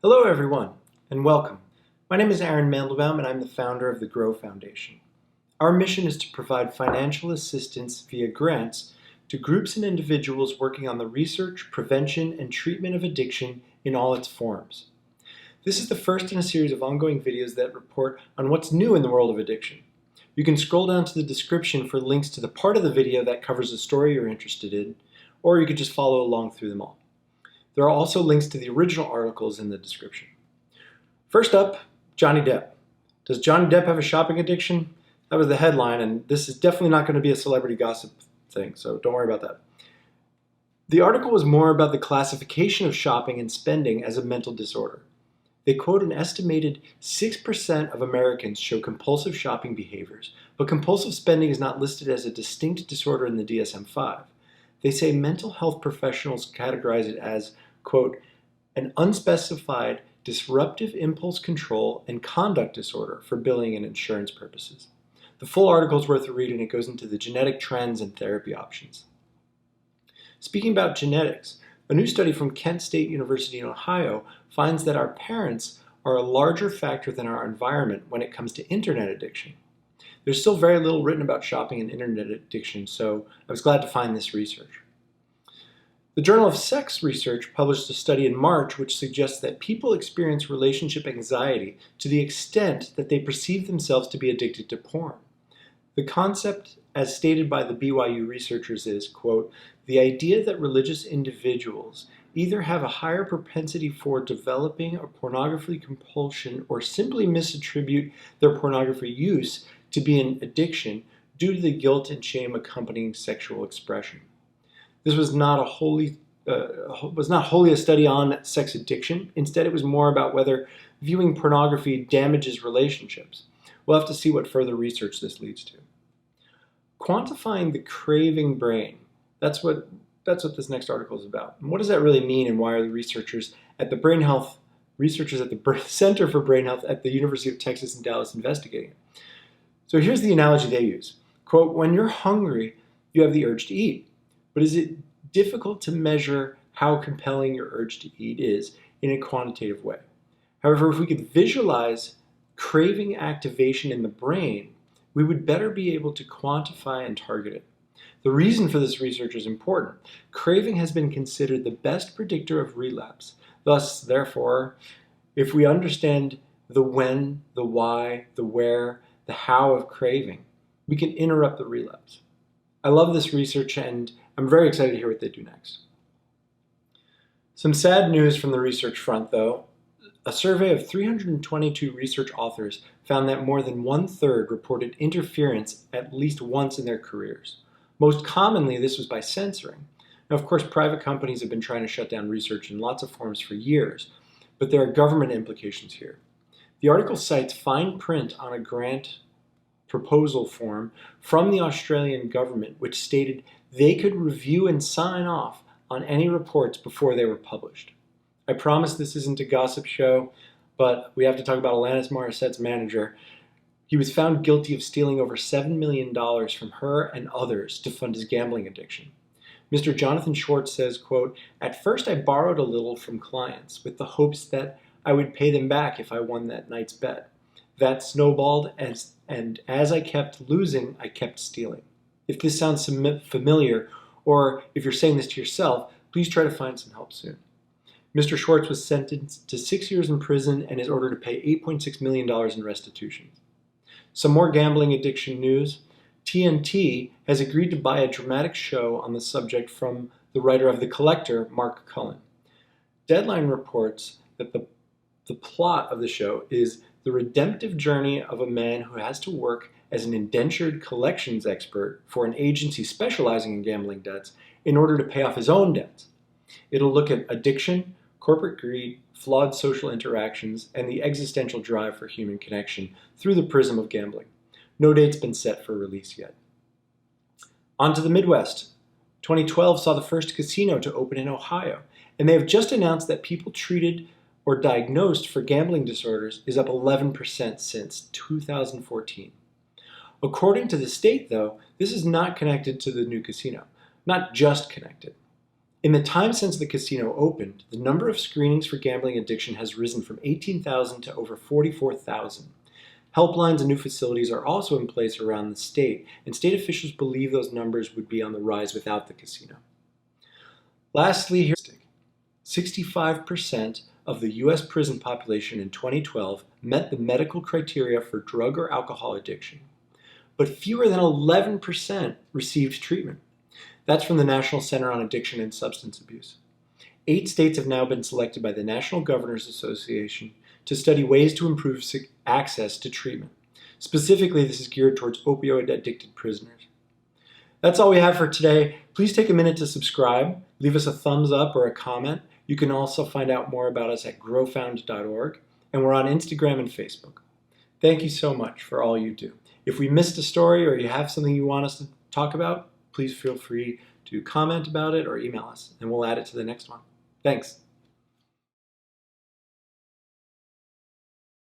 Hello everyone, and welcome. My name is Aaron Mandelbaum, and I'm the founder of the Grow Foundation. Our mission is to provide financial assistance via grants to groups and individuals working on the research, prevention, and treatment of addiction in all its forms. This is the first in a series of ongoing videos that report on what's new in the world of addiction. You can scroll down to the description for links to the part of the video that covers the story you're interested in, or you could just follow along through them all. There are also links to the original articles in the description. First up, Johnny Depp. Does Johnny Depp have a shopping addiction? That was the headline, and this is definitely not going to be a celebrity gossip thing, so don't worry about that. The article was more about the classification of shopping and spending as a mental disorder. They quote an estimated 6% of Americans show compulsive shopping behaviors, but compulsive spending is not listed as a distinct disorder in the DSM-5. They say mental health professionals categorize it as, quote, an unspecified disruptive impulse control and conduct disorder for billing and insurance purposes. The full article is worth a read, and it goes into the genetic trends and therapy options. Speaking about genetics, a new study from Kent State University in Ohio finds that our parents are a larger factor than our environment when it comes to internet addiction. There's still very little written about shopping and internet addiction, so I was glad to find this research. The Journal of Sex Research published a study in March which suggests that people experience relationship anxiety to the extent that they perceive themselves to be addicted to porn. The concept, as stated by the BYU researchers, is, quote, the idea that religious individuals either have a higher propensity for developing a pornography compulsion or simply misattribute their pornography use to be an addiction due to the guilt and shame accompanying sexual expression. This was not wholly a study on sex addiction. Instead, it was more about whether viewing pornography damages relationships. We'll have to see what further research this leads to. Quantifying the craving brain. That's what this next article is about. And what does that really mean, and why are the researchers at the Center for Brain Health at the University of Texas in Dallas investigating it? So here's the analogy they use. Quote, when you're hungry, you have the urge to eat. But is it difficult to measure how compelling your urge to eat is in a quantitative way? However, if we could visualize craving activation in the brain, we would better be able to quantify and target it. The reason for this research is important. Craving has been considered the best predictor of relapse. Thus, therefore, if we understand the when, the why, the where, the how of craving, we can interrupt the relapse. I love this research, and I'm very excited to hear what they do next. Some sad news from the research front, though. A survey of 322 research authors found that more than 1/3 reported interference at least once in their careers. Most commonly, this was by censoring. Now, of course, private companies have been trying to shut down research in lots of forms for years, but there are government implications here. The article cites fine print on a grant proposal form from the Australian government, which stated they could review and sign off on any reports before they were published. I promise this isn't a gossip show, but we have to talk about Alanis Morissette's manager. He was found guilty of stealing over $7 million from her and others to fund his gambling addiction. Mr. Jonathan Schwartz says, quote, at first I borrowed a little from clients with the hopes that I would pay them back if I won that night's bet. That snowballed, and as I kept losing, I kept stealing. If this sounds familiar, or if you're saying this to yourself, please try to find some help soon. Mr. Schwartz was sentenced to 6 years in prison and is ordered to pay $8.6 million in restitution. Some more gambling addiction news. TNT has agreed to buy a dramatic show on the subject from the writer of The Collector, Mark Cullen. Deadline reports that the plot of the show is the redemptive journey of a man who has to work as an indentured collections expert for an agency specializing in gambling debts in order to pay off his own debts. It'll look at addiction, corporate greed, flawed social interactions, and the existential drive for human connection through the prism of gambling. No date's been set for release yet. On to the Midwest. 2012 saw the first casino to open in Ohio, and they have just announced that people treated or diagnosed for gambling disorders is up 11% since 2014. According to the state, though, this is not connected to the new casino. Not just connected. In the time since the casino opened, the number of screenings for gambling addiction has risen from 18,000 to over 44,000. Helplines and new facilities are also in place around the state, and state officials believe those numbers would be on the rise without the casino. Lastly, here's 65% of the U.S. prison population in 2012 met the medical criteria for drug or alcohol addiction, but fewer than 11% received treatment. That's from the National Center on Addiction and Substance Abuse. 8 states have now been selected by the National Governors Association to study ways to improve access to treatment. Specifically, this is geared towards opioid-addicted prisoners. That's all we have for today. Please take a minute to subscribe, leave us a thumbs up or a comment. You can also find out more about us at growfound.org, and we're on Instagram and Facebook. Thank you so much for all you do. If we missed a story or you have something you want us to talk about, please feel free to comment about it or email us, and we'll add it to the next one. Thanks.